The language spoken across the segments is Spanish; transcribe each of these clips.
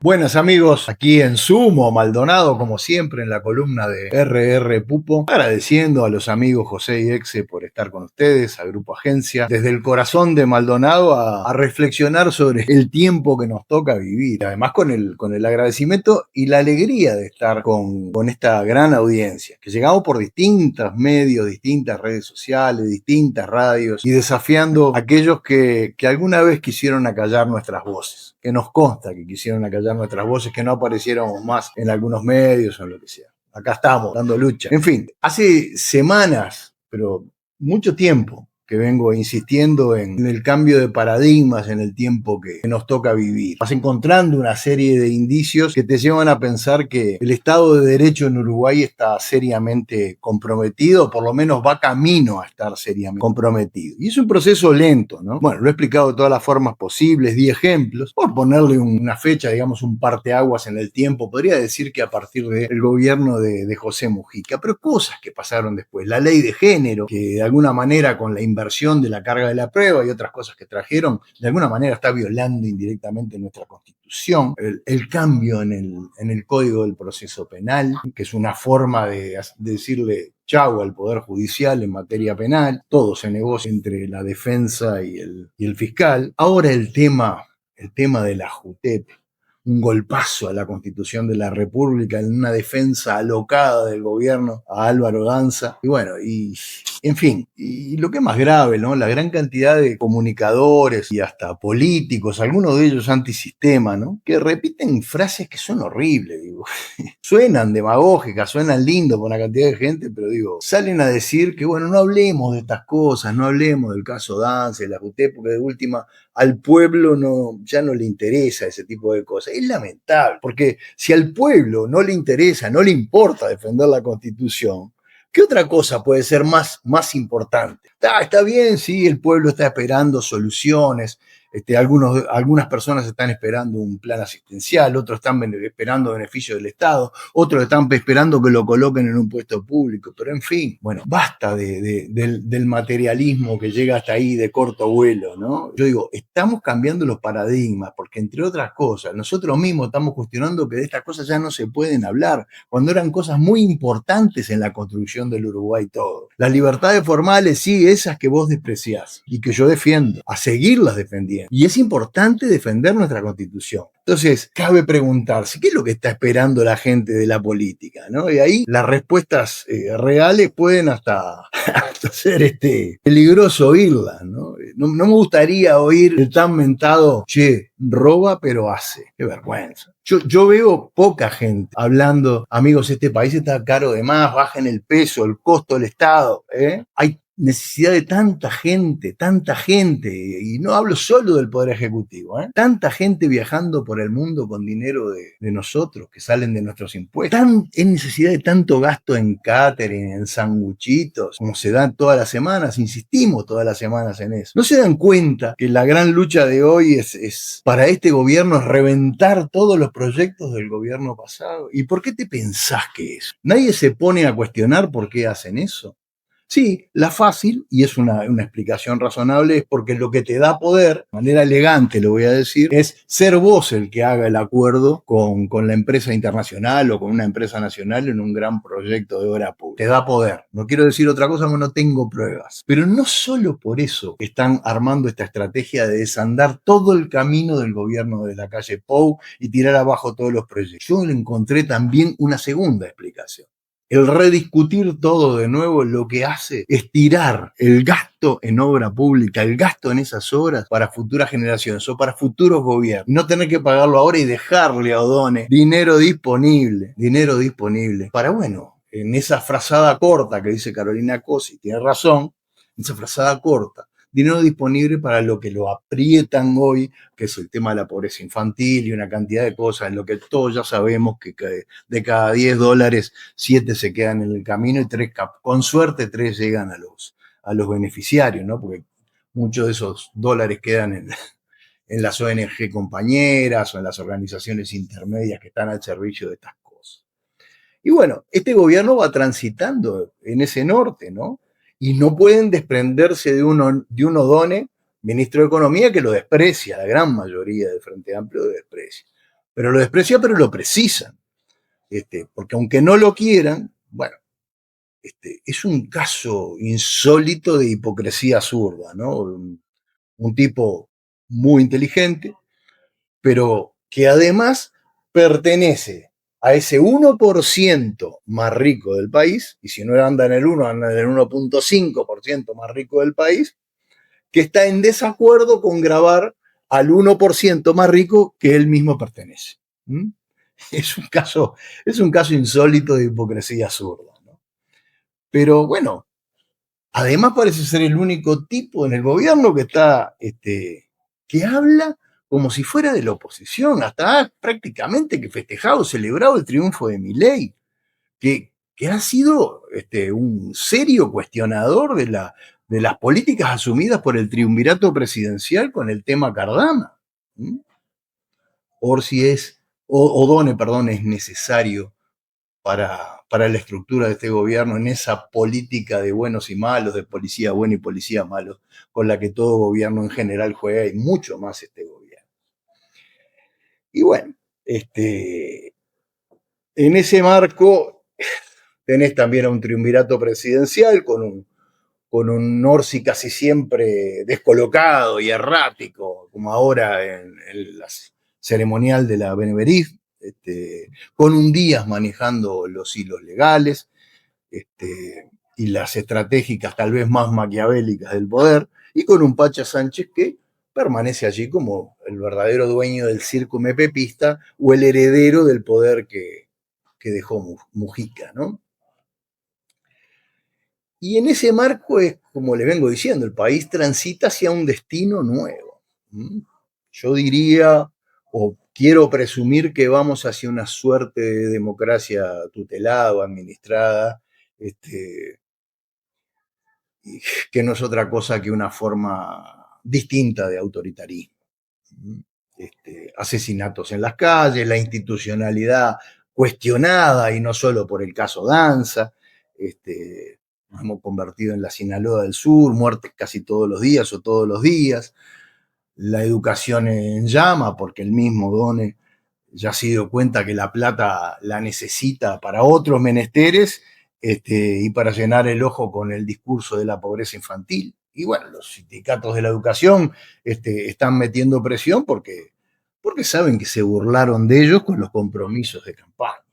Buenas amigos, aquí en Sumo Maldonado, como siempre en la columna de RR Pupo, agradeciendo a los amigos José y Exe por estar con ustedes, al Grupo Agencia, desde el corazón de Maldonado a reflexionar sobre el tiempo que nos toca vivir, además con el agradecimiento y la alegría de estar con esta gran audiencia, que llegamos por distintos medios, distintas redes sociales, distintas radios y desafiando a aquellos que alguna vez quisieron acallar nuestras voces, que nos consta que quisieron acallar nuestras voces, que no apareciéramos más en algunos medios o en lo que sea. Acá estamos, dando lucha. En fin, hace semanas, pero mucho tiempo, que vengo insistiendo en el cambio de paradigmas en el tiempo que nos toca vivir. Vas encontrando una serie de indicios que te llevan a pensar que el Estado de Derecho en Uruguay está seriamente comprometido, por lo menos va camino a estar seriamente comprometido. Y es un proceso lento, ¿no? Bueno, lo he explicado de todas las formas posibles, di ejemplos, por ponerle una fecha, digamos, un parteaguas en el tiempo, podría decir que a partir del gobierno de José Mujica, pero cosas que pasaron después, la ley de género, que de alguna manera con la inversión de la carga de la prueba y otras cosas que trajeron, de alguna manera está violando indirectamente nuestra Constitución, el cambio en el Código del Proceso Penal, que es una forma de decirle chau al Poder Judicial en materia penal, todo se negocia entre la defensa y el fiscal. Ahora el tema de la JUTEP, un golpazo a la Constitución de la República en una defensa alocada del gobierno a Álvaro Danza. Y bueno, en fin, y lo que es más grave, ¿no? La gran cantidad de comunicadores y hasta políticos, algunos de ellos antisistema, ¿no? Que repiten frases que son horribles, digo. Suenan demagógicas, suenan lindo por una cantidad de gente, pero digo, salen a decir que, bueno, no hablemos de estas cosas, no hablemos del caso Danza, de la JUTEP, porque de última al pueblo ya no le interesa ese tipo de cosas. Es lamentable, porque si al pueblo no le interesa, no le importa defender la Constitución, ¿qué otra cosa puede ser más importante? Está bien, sí, el pueblo está esperando soluciones, algunas personas están esperando un plan asistencial, otros están esperando beneficios del Estado, otros están esperando que lo coloquen en un puesto público, pero en fin, bueno, basta del materialismo que llega hasta ahí de corto vuelo, ¿no? Yo digo, estamos cambiando los paradigmas, porque entre otras cosas, nosotros mismos estamos cuestionando que de estas cosas ya no se pueden hablar, cuando eran cosas muy importantes en la construcción del Uruguay todo. Las libertades formales, sí, esas que vos despreciás y que yo defiendo, a seguirlas defendiendo. Y es importante defender nuestra Constitución. Entonces, cabe preguntarse, ¿qué es lo que está esperando la gente de la política? ¿No? Y ahí las respuestas reales pueden hasta ser peligroso oírlas, ¿no? No me gustaría oír el tan mentado, che, roba pero hace. Qué vergüenza. Yo veo poca gente hablando, amigos, este país está caro de más, bajen el peso, el costo del Estado. Hay necesidad de tanta gente, y no hablo solo del Poder Ejecutivo, tanta gente viajando por el mundo con dinero de nosotros, que salen de nuestros impuestos, es necesidad de tanto gasto en catering, en sanguchitos, como se dan todas las semanas, insistimos todas las semanas en eso. ¿No se dan cuenta que la gran lucha de hoy es para este gobierno es reventar todos los proyectos del gobierno pasado? ¿Y por qué te pensás que es? Nadie se pone a cuestionar por qué hacen eso. Sí, la fácil, y es una explicación razonable, es porque lo que te da poder, de manera elegante lo voy a decir, es ser vos el que haga el acuerdo con la empresa internacional o con una empresa nacional en un gran proyecto de obra pública. Te da poder. No quiero decir otra cosa porque no tengo pruebas. Pero no solo por eso están armando esta estrategia de desandar todo el camino del gobierno de la calle Pou y tirar abajo todos los proyectos. Yo encontré también una segunda explicación. El rediscutir todo de nuevo lo que hace es tirar el gasto en obra pública, el gasto en esas obras para futuras generaciones o para futuros gobiernos. No tener que pagarlo ahora y dejarle a O'Donnell dinero disponible para, bueno, en esa frazada corta que dice Carolina Cosi, tiene razón, en esa frazada corta, dinero disponible para lo que lo aprietan hoy, que es el tema de la pobreza infantil y una cantidad de cosas en lo que todos ya sabemos que de cada 10 dólares, 7 se quedan en el camino y 3, con suerte, 3 llegan a los beneficiarios, ¿no? Porque muchos de esos dólares quedan en las ONG compañeras o en las organizaciones intermedias que están al servicio de estas cosas. Y bueno, este gobierno va transitando en ese norte, ¿no? Y no pueden desprenderse de un O'Donnell, ministro de Economía, que lo desprecia, la gran mayoría del Frente Amplio lo desprecia. pero lo desprecian, pero lo precisan. Porque aunque no lo quieran, bueno, es un caso insólito de hipocresía zurda, ¿no? Un tipo muy inteligente, pero que además pertenece a ese 1% más rico del país, y si no anda en el 1, anda en el 1,5% más rico del país, que está en desacuerdo con grabar al 1% más rico que él mismo pertenece. ¿Mm? Es un caso insólito de hipocresía zurda, ¿no? Pero bueno, además parece ser el único tipo en el gobierno que está, que habla como si fuera de la oposición, hasta ha prácticamente que festejado, celebrado el triunfo de Milei, que ha sido un serio cuestionador de las políticas asumidas por el triunvirato presidencial con el tema Cardama. ¿Mm? Orsi es, O'Donnell, perdón, es necesario para la estructura de este gobierno en esa política de buenos y malos, de policía bueno y policía malo, con la que todo gobierno en general juega y mucho más este gobierno. Y bueno, en ese marco tenés también a un triunvirato presidencial con un Orsi casi siempre descolocado y errático, como ahora en la ceremonial de la Beneverí, con un Díaz manejando los hilos legales y las estratégicas tal vez más maquiavélicas del poder, y con un Pacha Sánchez que permanece allí como el verdadero dueño del circo mepepista o el heredero del poder que dejó Mujica, ¿no? Y en ese marco es, como le vengo diciendo, el país transita hacia un destino nuevo. Yo diría, o quiero presumir que vamos hacia una suerte de democracia tutelada o administrada, que no es otra cosa que una forma distinta de autoritarismo. Asesinatos en las calles, la institucionalidad cuestionada y no solo por el caso Danza, nos hemos convertido en la Sinaloa del Sur, muertes casi todos los días o todos los días, la educación en llama, porque el mismo Done ya se dio cuenta que la plata la necesita para otros menesteres y para llenar el ojo con el discurso de la pobreza infantil. Y bueno, los sindicatos de la educación están metiendo presión porque saben que se burlaron de ellos con los compromisos de campaña.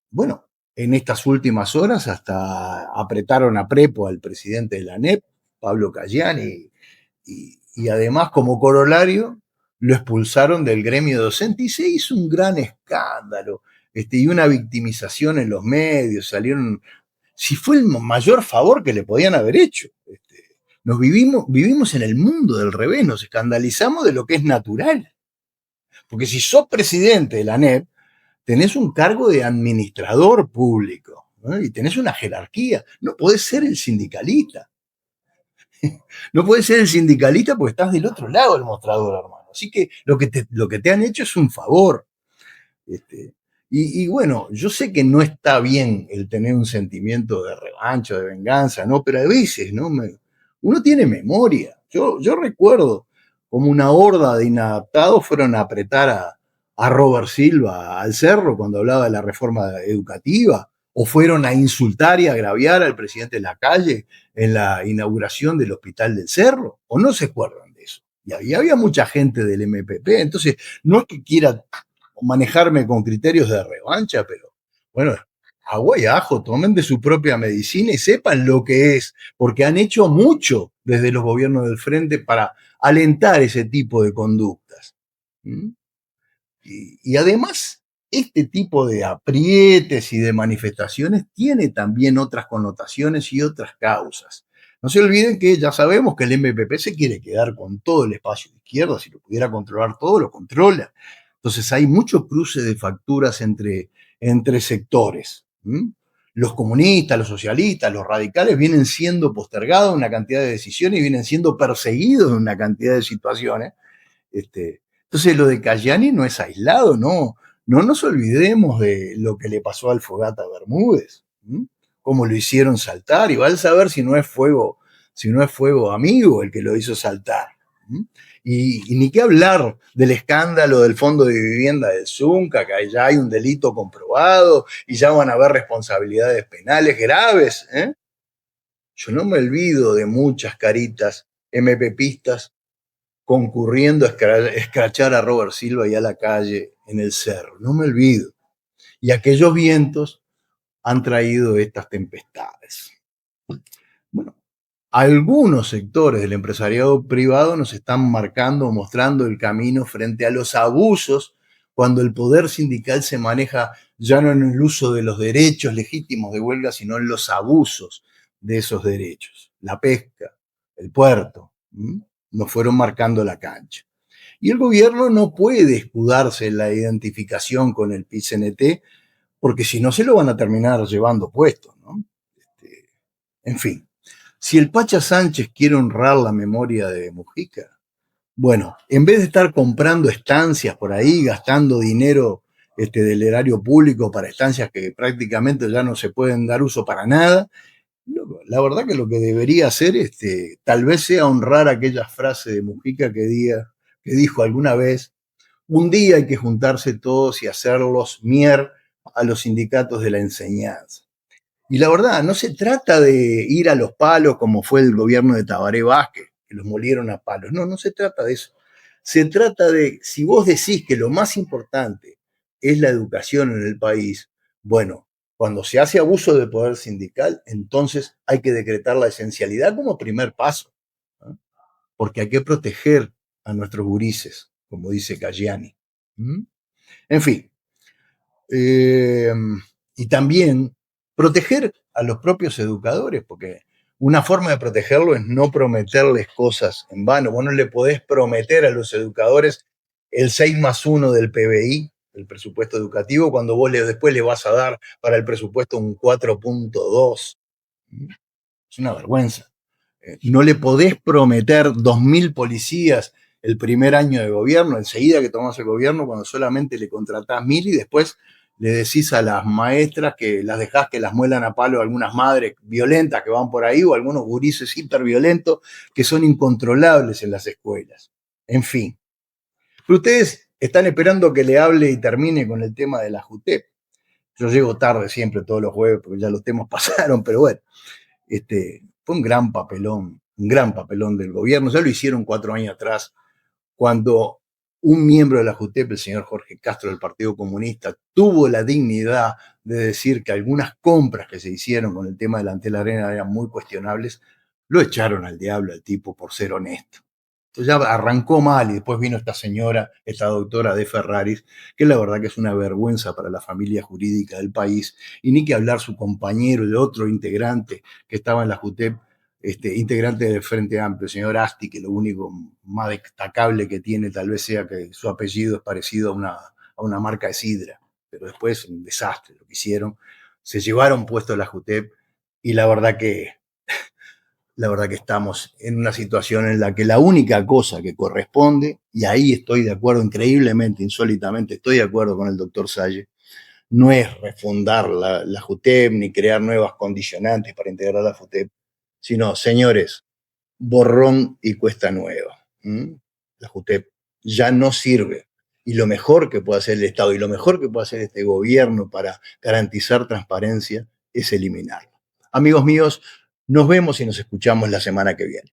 Bueno, en estas últimas horas hasta apretaron a prepo al presidente de la ANEP, Pablo Cayani, y además como corolario lo expulsaron del gremio docente y se hizo un gran escándalo y una victimización en los medios, salieron, si fue el mayor favor que le podían haber hecho. Vivimos en el mundo del revés, nos escandalizamos de lo que es natural. Porque si sos presidente de la ANEP, tenés un cargo de administrador público, ¿no? Y tenés una jerarquía, no podés ser el sindicalista. No puedes ser el sindicalista porque estás del otro lado del mostrador, hermano. Así que lo que te han hecho es un favor. Y bueno, yo sé que no está bien el tener un sentimiento de revancha, de venganza, ¿no? Pero a veces, ¿no? Uno tiene memoria. Yo recuerdo como una horda de inadaptados fueron a apretar a Robert Silva al cerro cuando hablaba de la reforma educativa, o fueron a insultar y agraviar al presidente de la calle en la inauguración del Hospital del Cerro, o no se acuerdan de eso. Y había mucha gente del MPP, entonces no es que quiera manejarme con criterios de revancha, pero bueno, agua y ajo, tomen de su propia medicina y sepan lo que es, porque han hecho mucho desde los gobiernos del frente para alentar ese tipo de conductas. Y además, este tipo de aprietes y de manifestaciones tiene también otras connotaciones y otras causas. No se olviden que ya sabemos que el MPP se quiere quedar con todo el espacio de izquierda, si lo pudiera controlar todo, lo controla. Entonces hay mucho cruce de facturas entre sectores. Los comunistas, los socialistas, los radicales vienen siendo postergados en una cantidad de decisiones y vienen siendo perseguidos en una cantidad de situaciones. Entonces lo de Cayani no es aislado, no nos olvidemos de lo que le pasó al Fogata Bermúdez, cómo lo hicieron saltar, y va a saber si no es fuego amigo el que lo hizo saltar. ¿Mm? Y ni qué hablar del escándalo del Fondo de Vivienda del Zunca, que ya hay un delito comprobado y ya van a haber responsabilidades penales graves. Yo no me olvido de muchas caritas MPPistas concurriendo a escrachar a Robert Silva y a la calle en el cerro. No me olvido. Y aquellos vientos han traído estas tempestades. Bueno, algunos sectores del empresariado privado nos están marcando o mostrando el camino frente a los abusos cuando el poder sindical se maneja ya no en el uso de los derechos legítimos de huelga, sino en los abusos de esos derechos. La pesca, el puerto, nos fueron marcando la cancha. Y el gobierno no puede escudarse en la identificación con el PIT-CNT, porque si no se lo van a terminar llevando puesto, ¿no? En fin, si el Pacha Sánchez quiere honrar la memoria de Mujica, bueno, en vez de estar comprando estancias por ahí, gastando dinero del erario público para estancias que prácticamente ya no se pueden dar uso para nada, la verdad que lo que debería hacer tal vez sea honrar aquella frase de Mujica que dijo alguna vez: un día hay que juntarse todos y hacerlos mier a los sindicatos de la enseñanza. Y la verdad, no se trata de ir a los palos como fue el gobierno de Tabaré Vázquez, que los molieron a palos. No, no se trata de eso. Se trata de, si vos decís que lo más importante es la educación en el país, bueno, cuando se hace abuso del poder sindical, entonces hay que decretar la esencialidad como primer paso, ¿no? Porque hay que proteger a nuestros gurises, como dice Caggiani. En fin, y también proteger a los propios educadores, porque una forma de protegerlo es no prometerles cosas en vano. Vos no le podés prometer a los educadores el 6+1 del PBI, el presupuesto educativo, cuando vos después le vas a dar para el presupuesto un 4.2. Es una vergüenza. No le podés prometer 2.000 policías el primer año de gobierno, enseguida que tomás el gobierno, cuando solamente le contratás 1.000 y después le decís a las maestras que las dejás que las muelan a palo a algunas madres violentas que van por ahí o algunos gurises hiperviolentos que son incontrolables en las escuelas. En fin. Pero ustedes están esperando que le hable y termine con el tema de la JUTEP. Yo llego tarde siempre, todos los jueves, porque ya los temas pasaron, pero bueno, fue un gran papelón del gobierno. Ya lo hicieron 4 años atrás, cuando un miembro de la JUTEP, el señor Jorge Castro del Partido Comunista, tuvo la dignidad de decir que algunas compras que se hicieron con el tema de la Antel Arena eran muy cuestionables. Lo echaron al diablo al tipo por ser honesto. Entonces ya arrancó mal y después vino esta señora, esta doctora de Ferraris, que la verdad que es una vergüenza para la familia jurídica del país, y ni que hablar su compañero, el otro integrante que estaba en la JUTEP, integrante del Frente Amplio, el señor Asti, que lo único más destacable que tiene tal vez sea que su apellido es parecido a una marca de sidra, pero después un desastre lo que hicieron. Se llevaron puesto la JUTEP y la verdad que estamos en una situación en la que la única cosa que corresponde, y ahí estoy de acuerdo, increíblemente, insólitamente, estoy de acuerdo con el doctor Salle, no es refundar la JUTEP ni crear nuevas condicionantes para integrar la JUTEP, sino, señores, borrón y cuesta nueva. La JUTEP ya no sirve. Y lo mejor que puede hacer el Estado y lo mejor que puede hacer este gobierno para garantizar transparencia es eliminarla. Amigos míos, nos vemos y nos escuchamos la semana que viene.